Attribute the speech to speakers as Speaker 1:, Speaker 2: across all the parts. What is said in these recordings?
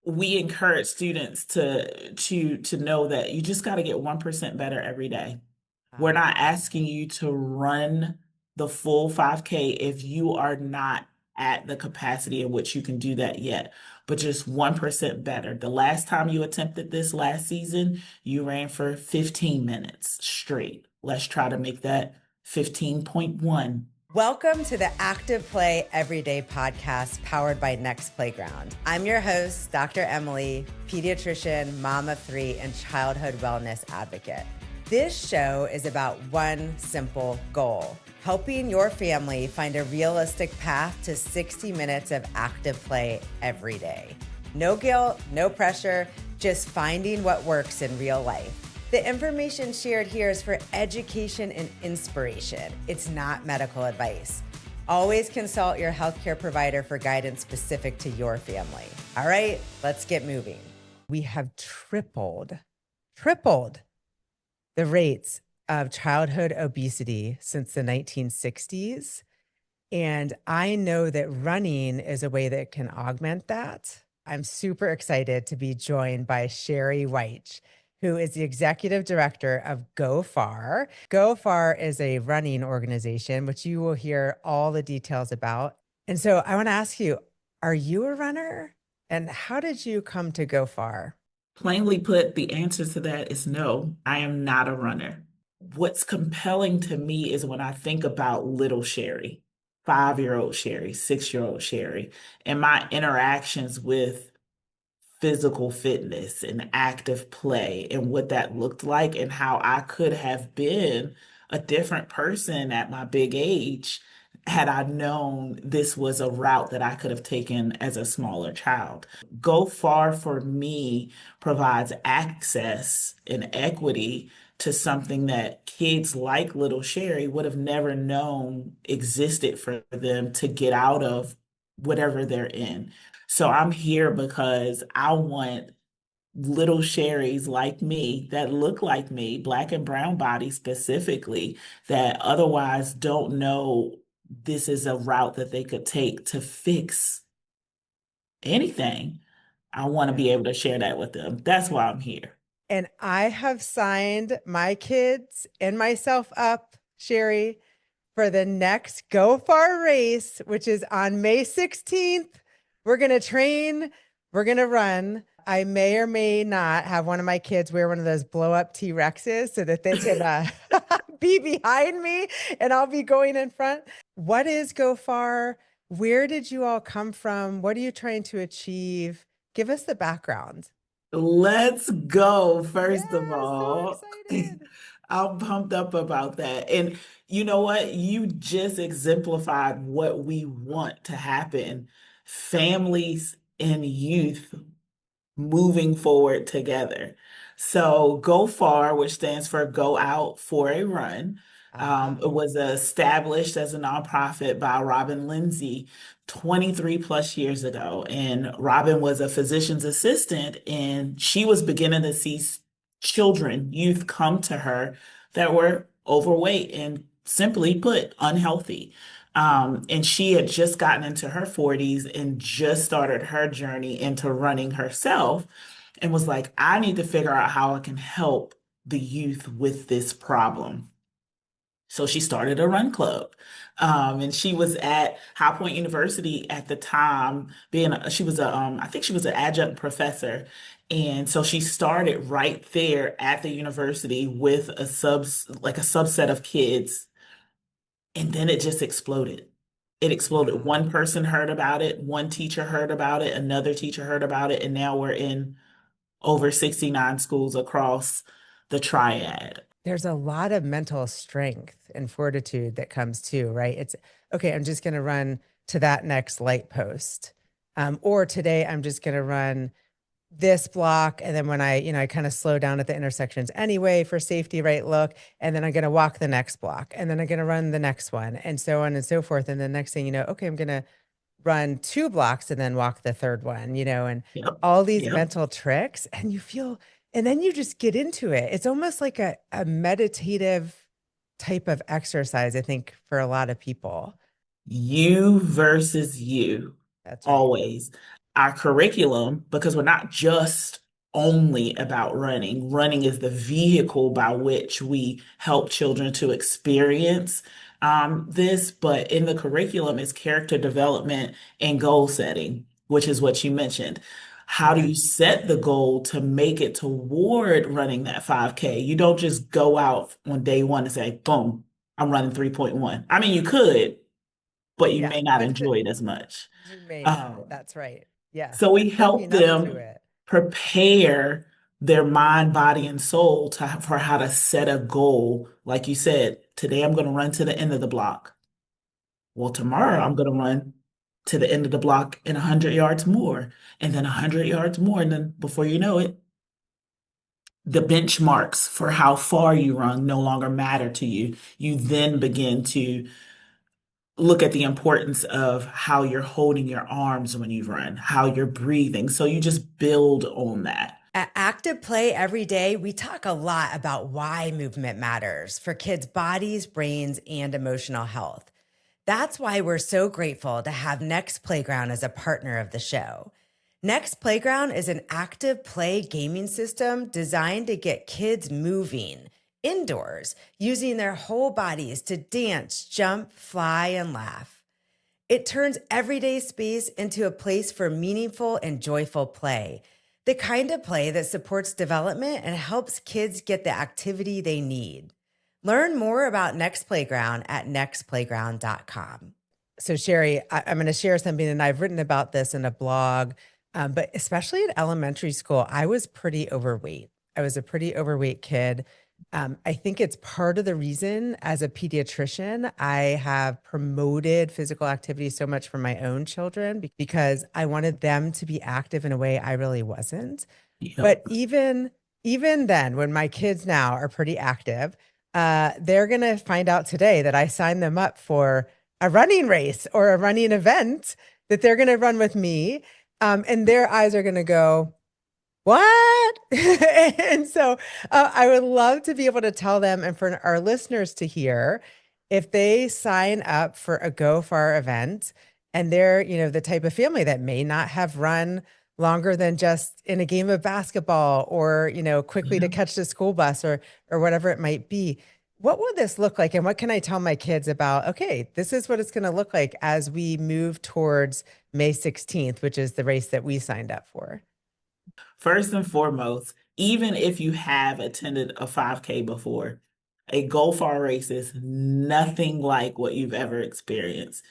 Speaker 1: we encourage students to know that you just got to get 1% better every day. We're
Speaker 2: Ah,
Speaker 1: not asking you to run the full 5K if you are not at the capacity in which you can do that yet, but just 1% better. The last time you attempted this last season, you ran for 15 minutes straight. Let's try to make that 15.1.
Speaker 2: welcome to the Active Play Everyday podcast powered by Next Playground. I'm your host, Dr. Emily, pediatrician, mom of three, and childhood wellness advocate. This show is about one simple goal: helping your family find a realistic path to 60 minutes of active play every day. No guilt, no pressure, just finding what works in real life. The information shared here is for education and inspiration. It's not medical advice. Always consult your healthcare provider for guidance specific to your family. All right, let's get moving. We have tripled the rates of childhood obesity since the 1960s. And I know that running is a way that can augment that. I'm super excited to be joined by Sherry Wyche, who is the executive director of Go Far. Go Far is a running organization, which you will hear all the details about. And so I want to ask you, are you a runner? And how did you come to Go Far?
Speaker 1: Plainly put, the answer to that is no, I am not a runner. What's compelling to me is when I think about little Sherry, 5-year-old Sherry, 6-year-old Sherry, and my interactions with physical fitness and active play and what that looked like and how I could have been a different person at my big age had I known this was a route that I could have taken as a smaller child. Go Far for me provides access and equity to something that kids like little Sherry would have never known existed for them to get out of whatever they're in. So I'm here because I want little Sherrys like me that look like me, black and brown body specifically, that otherwise don't know this is a route that they could take to fix anything. I want to
Speaker 2: Yeah.
Speaker 1: be able to share that with them. That's why I'm here.
Speaker 2: And I have signed my kids and myself up, Sherry, for the next Go Far race, which is on May 16th. We're going to train, we're going to run. I may or may not have one of my kids wear one of those blow up T Rexes so that they can be behind me and I'll be going in front. What is Go Far? Where did you all come from? What are you trying to achieve? Give us the background.
Speaker 1: Let's go, first of
Speaker 2: Yeah, so
Speaker 1: all.
Speaker 2: excited.
Speaker 1: I'm pumped up about that. And you know what? You just exemplified what we want to happen. Families and youth moving forward together. So Go Far, which stands for Go Out for a Run,
Speaker 2: Ah,
Speaker 1: it was established as a nonprofit by Robin Lindsay 23 plus years ago. And Robin was a physician's assistant, and she was beginning to see children, youth come to her that were overweight and simply put, unhealthy. And she had just gotten into her 40s and just started her journey into running herself and was like, I need to figure out how I can help the youth with this problem. So she started a run club. And she was at High Point University at the time, she was I think she was an adjunct professor. And so she started right there at the university with like a subset of kids, and then it just exploded. It exploded.
Speaker 2: wow.
Speaker 1: One person heard about it, one teacher heard about it, another teacher heard about it, and now we're in over 69 schools across the triad.
Speaker 2: There's a lot of mental strength and fortitude that comes too, right? It's okay, I'm just going to run to that next light post. Or today I'm just going to run this block. And then when I kind of slow down at the intersections anyway for safety, right? Look, and then I'm going to walk the next block and then I'm going to run the next one and so on and so forth. And the next thing you know, okay, I'm going to run 2 blocks and then walk the third one, and
Speaker 1: Yep.
Speaker 2: all these
Speaker 1: Yep.
Speaker 2: mental tricks. And you feel, and then you just get into it. It's almost like a meditative type of exercise, I think, for a lot of people.
Speaker 1: You versus you,
Speaker 2: That's right.
Speaker 1: always. our curriculum, because we're not just only about running. Running is the vehicle by which we help children to experience this, but in the curriculum is character development and goal setting, which is what you mentioned. How do
Speaker 2: Yeah.
Speaker 1: you set the goal to make it toward running that 5K? You don't just go out on day one and say, boom, I'm running 3.1. I mean, you could, but you
Speaker 2: Yeah.
Speaker 1: may not
Speaker 2: But
Speaker 1: enjoy it as much.
Speaker 2: you may not.
Speaker 1: Um,
Speaker 2: That's right.
Speaker 1: so
Speaker 2: Yes.
Speaker 1: we
Speaker 2: And
Speaker 1: help
Speaker 2: working up to
Speaker 1: them
Speaker 2: it.
Speaker 1: prepare their mind, body, and soul for how to set a goal. Like you said, today I'm going to run to the end of the block. Well, tomorrow
Speaker 2: Right.
Speaker 1: I'm going to run to the end of the block and 100 yards more, and then 100 yards more. And then before you know it, the benchmarks for how far you run no longer matter to you. You then begin to look at the importance of how you're holding your arms when you run, how you're breathing. So you just build on that.
Speaker 2: At Active Play Every Day, we talk a lot about why movement matters for kids' bodies, brains, and emotional health. That's why we're so grateful to have Next Playground as a partner of the show. Next Playground is an active play gaming system designed to get kids moving indoors, using their whole bodies to dance, jump, fly, and laugh. It turns everyday space into a place for meaningful and joyful play, the kind of play that supports development and helps kids get the activity they need. Learn more about Next Playground at nextplayground.com. So, Sherry, I'm going to share something, and I've written about this in a blog, but especially in elementary school, I was pretty overweight. I was a pretty overweight kid. I think it's part of the reason as a pediatrician, I have promoted physical activity so much for my own children because I wanted them to be active in a way I really wasn't.
Speaker 1: Yep.
Speaker 2: But even then, when my kids now are pretty active, they're gonna find out today that I signed them up for a running race or a running event that they're gonna run with me, and their eyes are gonna go, what? And so I would love to be able to tell them and for our listeners to hear if they sign up for a Go Far event and they're, the type of family that may not have run longer than just in a game of basketball or, quickly to
Speaker 1: Yeah.
Speaker 2: catch the school bus or whatever it might be. What will this look like? And what can I tell my kids about, okay, this is what it's going to look like as we move towards May 16th, which is the race that we signed up for?
Speaker 1: First and foremost, even if you have attended a 5K before, a Go Far race is nothing like what you've ever experienced.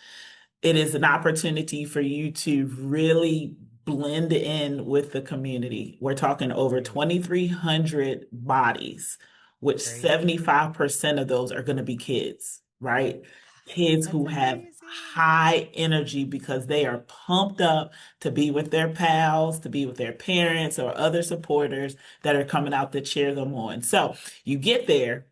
Speaker 1: It is an opportunity for you to really blend in with the community. We're talking over
Speaker 2: Great,
Speaker 1: 2,300 bodies, which
Speaker 2: great.
Speaker 1: 75% of those are going to be kids, right? Kids
Speaker 2: That's
Speaker 1: who have
Speaker 2: amazing.
Speaker 1: high energy because they are pumped up to be with their pals, to be with their parents or other supporters that are coming out to cheer them on. So you get there,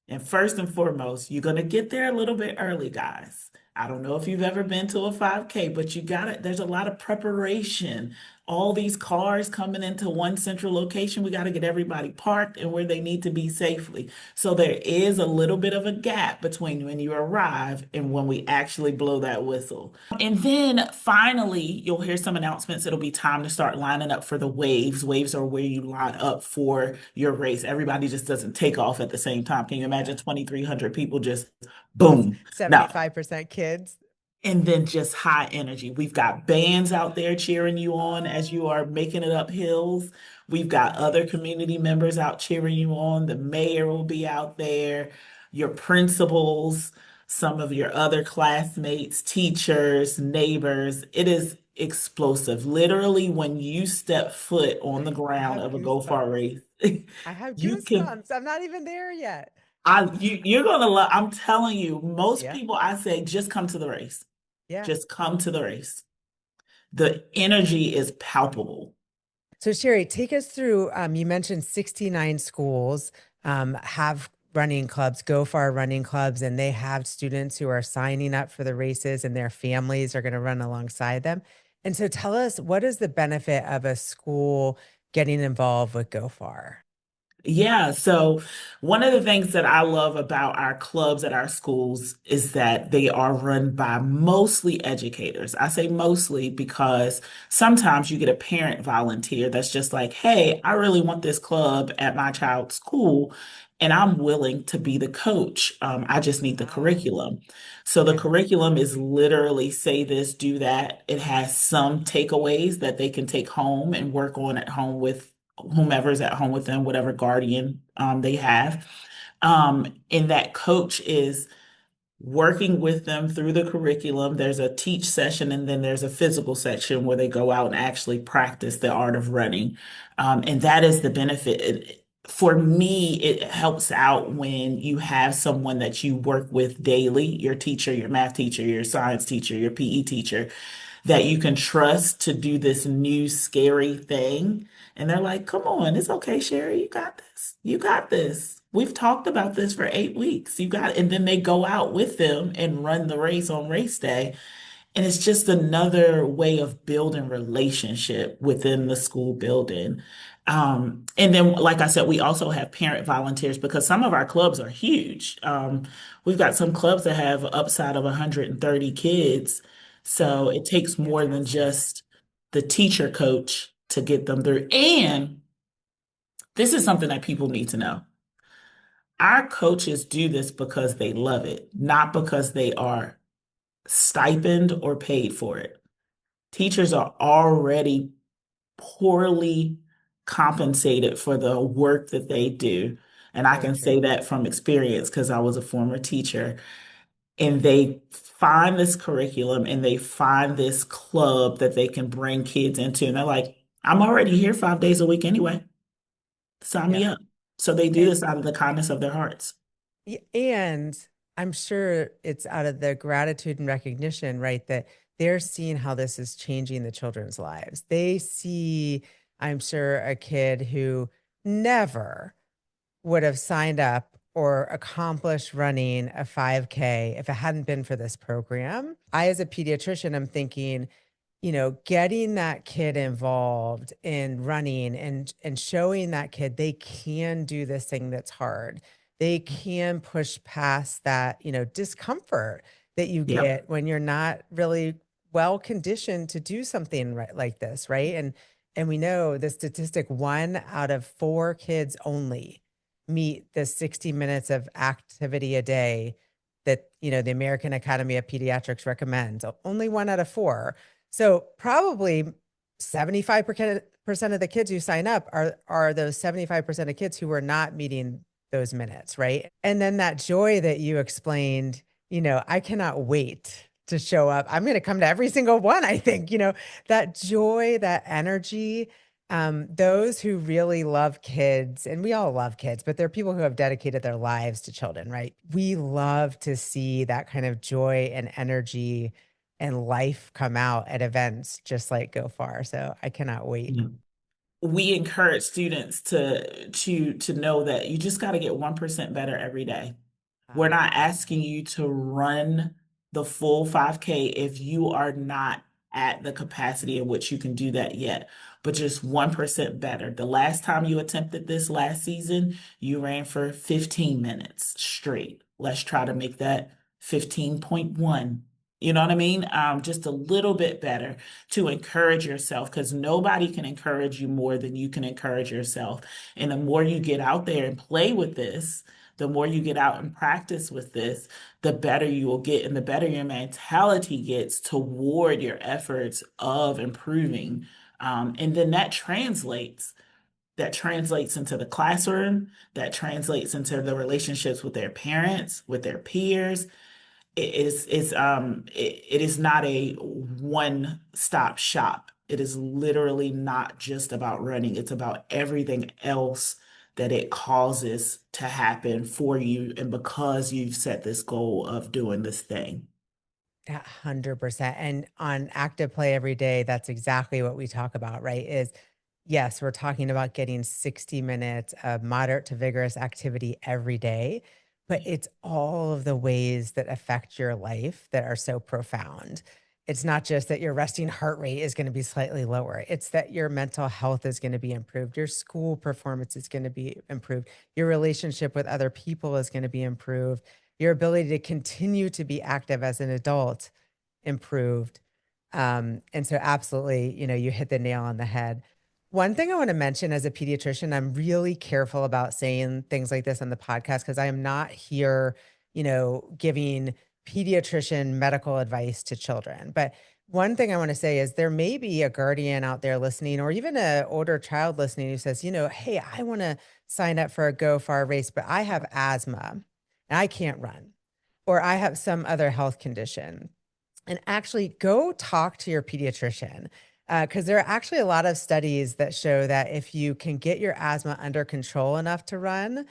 Speaker 1: and first and foremost, you're going to get there a little bit early, guys. I don't know if you've ever been to a 5K, but you got it. There's a lot of preparation. All these cars coming into one central location. We got to get everybody parked and where they need to be safely. So there is a little bit of a gap between when you arrive and when we actually blow that whistle. And then finally, you'll hear some announcements. It'll be time to start lining up for the waves. Waves are where you line up for your race. Everybody just doesn't take off at the same time. Can you imagine
Speaker 2: Yeah.
Speaker 1: 2,300 people just boom? No,
Speaker 2: 75% kids.
Speaker 1: and then just high energy. We've got bands out there cheering you on as you
Speaker 2: Oh,
Speaker 1: are making it up hills. We've got other community members out cheering you on. The mayor will be out there, your principals, some of your other classmates, teachers, neighbors. It is explosive. Literally, when you step foot on the
Speaker 2: I
Speaker 1: ground
Speaker 2: have
Speaker 1: of a Go Far
Speaker 2: goosebumps.
Speaker 1: race,
Speaker 2: I have
Speaker 1: you can
Speaker 2: goosebumps. I'm not even there yet.
Speaker 1: you're gonna love. I'm telling you, most
Speaker 2: Yeah.
Speaker 1: people I say just come to the race.
Speaker 2: Yeah.
Speaker 1: Just come to the race. The energy is palpable.
Speaker 2: So, Sherry, take us through. You mentioned 69 schools have running clubs, Go Far running clubs, and they have students who are signing up for the races and their families are going to run alongside them. And so, tell us what is the benefit of a school getting involved with Go Far?
Speaker 1: Yeah, so one of the things that I love about our clubs at our schools is that they are run by mostly educators. I say mostly because sometimes you get a parent volunteer that's just like, hey, I really want this club at my child's school, and I'm willing to be the coach. I just need the
Speaker 2: Wow.
Speaker 1: curriculum. So the
Speaker 2: Yeah.
Speaker 1: curriculum is literally say this, do that. It has some takeaways that they can take home and work on at home with whomever's at home with them, whatever guardian they have. And that coach is working with them through the curriculum. There's a teach session and then there's a physical section where they go out and actually practice the art of running. And that is the benefit. For me, it helps out when you have someone that you work with daily, your teacher, your math teacher, your science teacher, your PE teacher, that you can trust to do this new scary thing. And they're like, come on, it's okay, Sherry, you got this. You got this. We've talked about this for 8 weeks. You got it. And then they go out with them and run the race on race day. And it's just another way of building relationship within the school building. And then, like I said, we also have parent volunteers because some of our clubs are huge. We've got some clubs that have upside of 130 kids. So it takes more than
Speaker 2: Fantastic.
Speaker 1: just the teacher coach to get them through. And this is something that people need to know. Our coaches do this because they love it, not because they are stipend or paid for it. Teachers are already poorly compensated for the work that they do. And I
Speaker 2: So
Speaker 1: can say
Speaker 2: true.
Speaker 1: that from experience because I was a former teacher. And they find this curriculum and they find this club that they can bring kids into. And they're like, I'm already here 5 days a week anyway. Sign me
Speaker 2: Yeah.
Speaker 1: up. So they do
Speaker 2: And
Speaker 1: this out of the kindness of their hearts.
Speaker 2: and I'm sure it's out of the gratitude and recognition, right? That they're seeing how this is changing the children's lives. They see, I'm sure, a kid who never would have signed up or accomplished running a 5K if it hadn't been for this program. I, as a pediatrician, am thinking, getting that kid involved in running and showing that kid they can do this thing that's hard. They can push past that, discomfort that you
Speaker 1: Yep.
Speaker 2: get when you're not really well conditioned to do something right like this, right? And we know the statistic, 1 out of 4 kids only meet the 60 minutes of activity a day that, the American Academy of Pediatrics recommends. Only 1 out of 4. So probably 75% of the kids who sign up are those 75% of kids who are not meeting those minutes, right? And then that joy that you explained, I cannot wait to show up. I'm going to come to every single one, I think, that joy, that energy, those who really love kids, and we all love kids, but there are people who have dedicated their lives to children, right? We love to see that kind of joy and energy and life come out at events just like Go Far. So I cannot wait.
Speaker 1: Yeah. We encourage students to know that you just got to get 1% better every day. We're
Speaker 2: Ah,
Speaker 1: not asking you to run the full 5K if you are not at the capacity in which you can do that yet, but just 1% better. The last time you attempted this last season, you ran for 15 minutes straight. Let's try to make that 15.1. You know what I mean? Just a little bit better to encourage yourself because nobody can encourage you more than you can encourage yourself. And the more you get out there and play with this, the more you get out and practice with this, the better you will get and the better your mentality gets toward your efforts of improving. And then that translates into the classroom, that translates into the relationships with their parents, with their peers. It is not a one-stop shop. It is literally not just about running. It's about everything else that it causes to happen for you and because you've set this goal of doing this thing.
Speaker 2: 100%. And on active play every day, that's exactly what we talk about, right? Is yes, we're talking about getting 60 minutes of moderate to vigorous activity every day, but it's all of the ways that affect your life that are so profound. It's not just that your resting heart rate is going to be slightly lower. It's that your mental health is going to be improved. Your school performance is going to be improved. Your relationship with other people is going to be improved. Your ability to continue to be active as an adult improved. And so absolutely, you hit the nail on the head. One thing I want to mention as a pediatrician, I'm really careful about saying things like this on the podcast because I am not here, giving pediatrician medical advice to children. But one thing I want to say is there may be a guardian out there listening, or even an older child listening who says, hey, I want to sign up for a Go Far race, but I have asthma and I can't run, or I have some other health condition. And actually go talk to your pediatrician because there are actually a lot of studies that show that if you can get your asthma under control enough to run,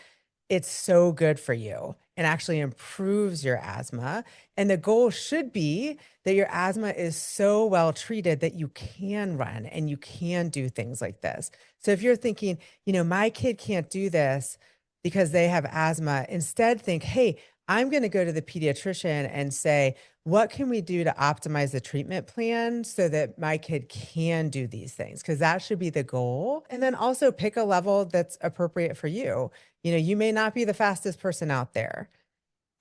Speaker 2: it's so good for you and actually improves your asthma. And the goal should be that your asthma is so well treated that you can run and you can do things like this. So if you're thinking, my kid can't do this because they have asthma, instead think, hey, I'm going to go to the pediatrician and say, what can we do to optimize the treatment plan so that my kid can do these things? Because that should be the goal. And then also pick a level that's appropriate for you. You may not be the fastest person out there,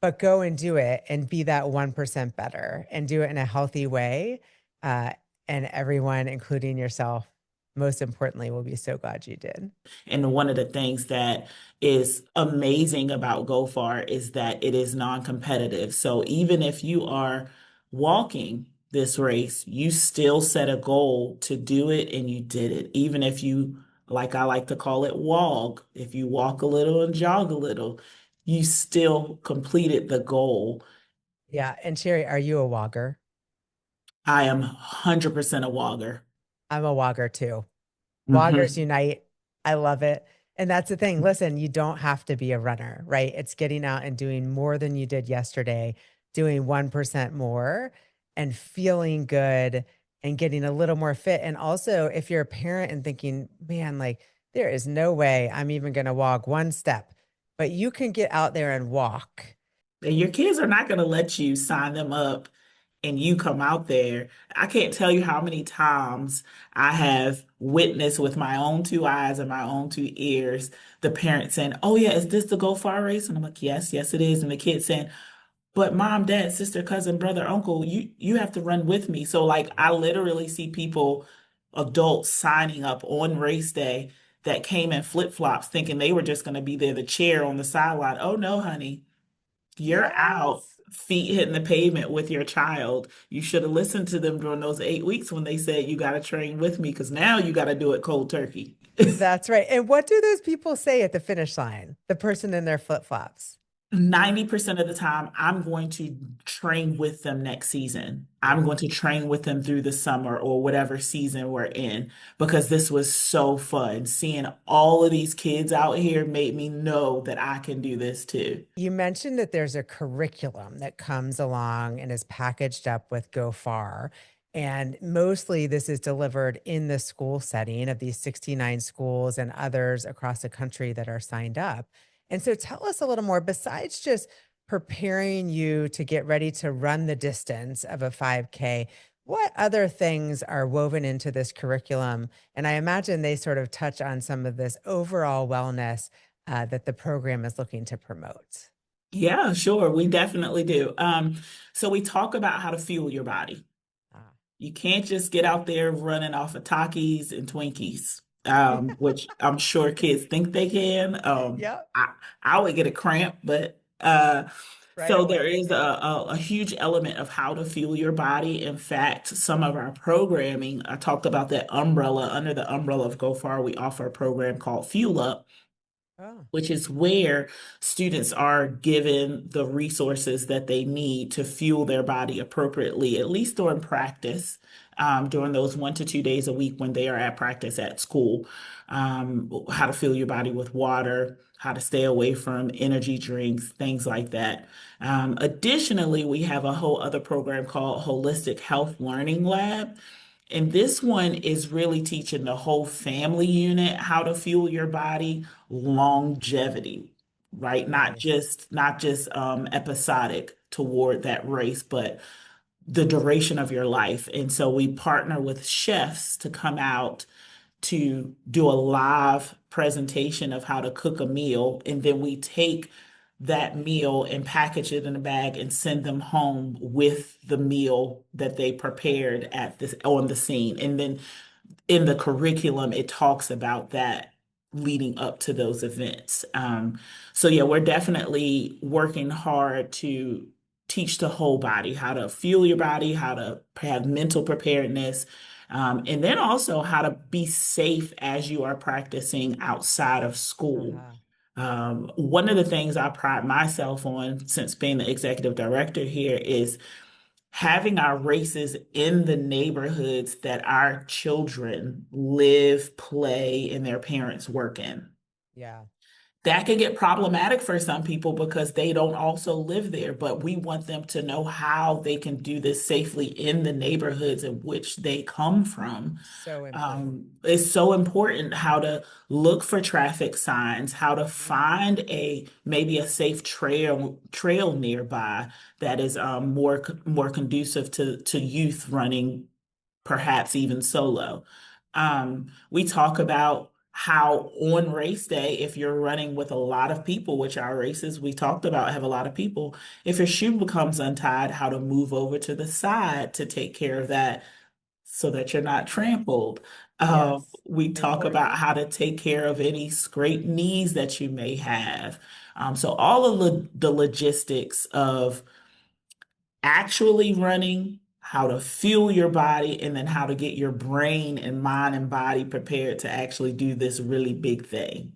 Speaker 2: but go and do it and be that 1% better and do it in a healthy way. Uh, and everyone, including yourself, most importantly, will be so glad you did.
Speaker 1: And one of the things that is amazing about GoFar is that it is non-competitive. So even if you are walking this race, you still set a goal to do it and you did it. Even if you, like I like to call it, walk, if you walk a little and jog a little, you still completed the goal.
Speaker 2: Yeah. And Sherry, are you a wogger?
Speaker 1: I am 100% a walker.
Speaker 2: I'm a wogger too. Bloggers
Speaker 1: Mhm.
Speaker 2: unite. I love it. And that's the thing. Listen, you don't have to be a runner, right? It's getting out and doing more than you did yesterday, doing 1% more and feeling good and getting a little more fit. And also, if you're a parent and thinking, man, like there is no way I'm even going to walk one step, but you can get out there and walk.
Speaker 1: And your kids are not going to let you sign them up and you come out there. I can't tell you how many times I have witnessed with my own two eyes and my own two ears the parents saying, "Oh, yeah, is this the Go Far race?" And I'm like, "Yes, yes, it is." And the kid saying, "But mom, dad, sister, cousin, brother, uncle, you have to run with me." So, like, I literally see people, adults signing up on race day that came in flip-flops thinking they were just going to be there, the chair on the sideline. Oh, no, honey. You're out,
Speaker 2: Yes.
Speaker 1: feet hitting the pavement with your child. You should have listened to them during those 8 weeks when they said, "You got to train with me," because now you got to do it cold turkey.
Speaker 2: That's right. And what do those people say at the finish line? The person in their flip-flops.
Speaker 1: 90% of the time, I'm going to train with them next season. I'm
Speaker 2: Yeah.
Speaker 1: going to train with them through the summer or whatever season we're in because this was so fun. Seeing all of these kids out here made me know that I can do this too.
Speaker 2: You mentioned that there's a curriculum that comes along and is packaged up with Go Far. And mostly this is delivered in the school setting of these 69 schools and others across the country that are signed up. And so tell us a little more, besides just preparing you to get ready to run the distance of a 5K, what other things are woven into this curriculum? And I imagine they sort of touch on some of this overall wellness that the program is looking to promote.
Speaker 1: Yeah, sure. We definitely do. So we talk about how to fuel your body.
Speaker 2: Ah.
Speaker 1: You can't just get out there running off of Takis and Twinkies, which I'm sure kids think they can.
Speaker 2: Yep,
Speaker 1: I would get a cramp, but
Speaker 2: right
Speaker 1: so there
Speaker 2: away.
Speaker 1: is a huge element of how to fuel your body. In fact, some of our programming, I talked about that umbrella. Under the umbrella of Go Far, we offer a program called Fuel Up,
Speaker 2: Oh,
Speaker 1: which is where students are given the resources that they need to fuel their body appropriately, at least during practice, during those 1 to 2 days a week when they are at practice at school. How to fuel your body with water, how to stay away from energy drinks, things like that. Additionally, we have a whole other program called Holistic Health Learning Lab. And this one is really teaching the whole family unit how to fuel your body longevity, right? Not
Speaker 2: nice.
Speaker 1: just not just episodic toward that race, but the duration of your life. And so we partner with chefs to come out to do a live presentation of how to cook a meal. And then we take that meal and package it in a bag and send them home with the meal that they prepared at this on the scene. And then in the curriculum, it talks about that leading up to those events. So yeah, we're definitely working hard to teach the whole body how to fuel your body, how to have mental preparedness, and then also how to be safe as you are practicing outside of school.
Speaker 2: Uh-huh.
Speaker 1: One of the things I pride myself on since being the executive director here is having our races in the neighborhoods that our children live, play, and their parents work in.
Speaker 2: Yeah.
Speaker 1: That can get problematic for some people because they don't also live there, but we want them to know how they can do this safely in the neighborhoods in which they come from.
Speaker 2: So important.
Speaker 1: It's so important how to look for traffic signs, how to
Speaker 2: Mhm.
Speaker 1: find a maybe a safe trail nearby that is more conducive to youth running, perhaps even solo. We talk about how on race day, if you're running with a lot of people, which our races we talked about have a lot of people, if your shoe becomes untied, how to move over to the side to take care of that so that you're not trampled.
Speaker 2: Yes.
Speaker 1: We talk about
Speaker 2: Important.
Speaker 1: how to take care of any scraped knees that you may have. So all of the logistics of actually running, how to fuel your body, and then how to get your brain and mind and body prepared to actually do this really big thing.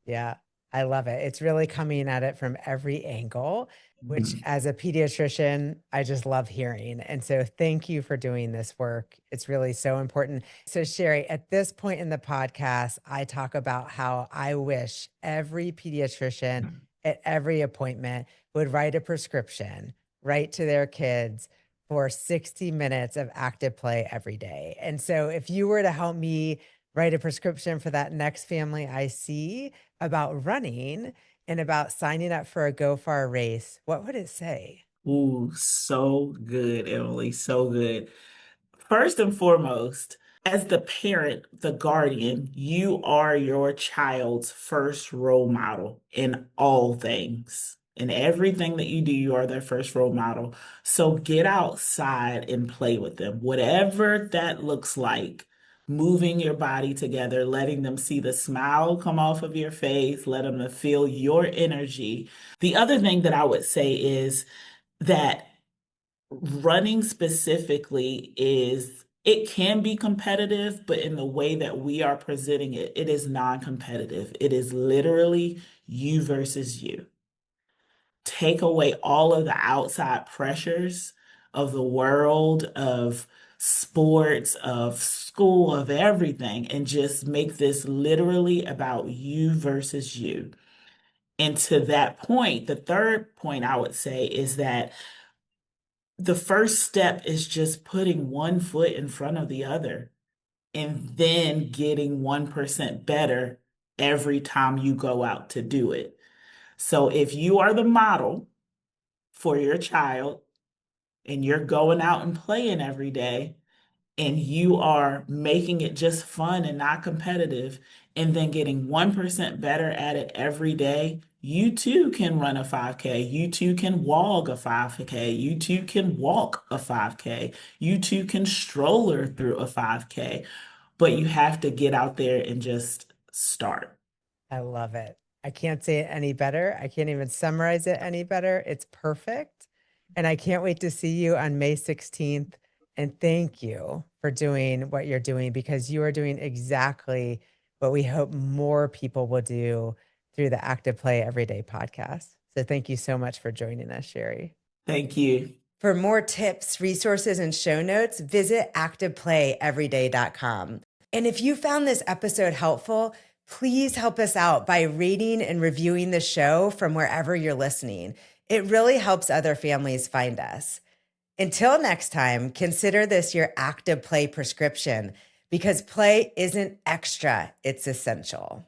Speaker 2: Yeah, I love it. It's really coming at it from every angle, which as a pediatrician, I just love hearing. And so thank you for doing this work. It's really so important. So, Sherry, at this point in the podcast, I talk about how I wish every pediatrician at every appointment would write a prescription right to their kids for 60 minutes of active play every day. And so if you were to help me write a prescription for that next family I see, about running and about signing up for a Go Far race, what would it say?
Speaker 1: Ooh, so good, Emily, so good. First and foremost, as the parent, the guardian, you are your child's first role model in all things. In everything that you do, you are their first role model. So get outside and play with them, whatever that looks like. Moving your body together, letting them see the smile come off of your face, let them feel your energy. The other thing that I would say is that running specifically is it can be competitive, but in the way that we are presenting it, it is non-competitive. It is literally you versus you. Take away all of the outside pressures of the world, of sports, of school, of everything, and just make this literally about you versus you. And to that point, the third point I would say is that the first step is just putting one foot in front of the other and then getting 1% better every time you go out to do it. So if you are the model for your child and you're going out and playing every day, and you are making it just fun and not competitive, and then getting 1% better at it every day, you too can run a 5K. You too can walk a 5K. You too can walk a 5K. You too can stroller through a 5K. But you have to get out there and just start.
Speaker 2: I love it. I can't say it any better. I can't even summarize it any better. It's perfect. And I can't wait to see you on May 16th. And thank you for doing what you're doing because you are doing exactly what we hope more people will do through the Active Play Everyday podcast. So thank you so much for joining us, Sherry.
Speaker 1: Thank you.
Speaker 2: For more tips, resources, and show notes, visit activeplayeveryday.com. And if you found this episode helpful, please help us out by rating and reviewing the show from wherever you're listening. It really helps other families find us. Until next time, consider this your active play prescription because play isn't extra, it's essential.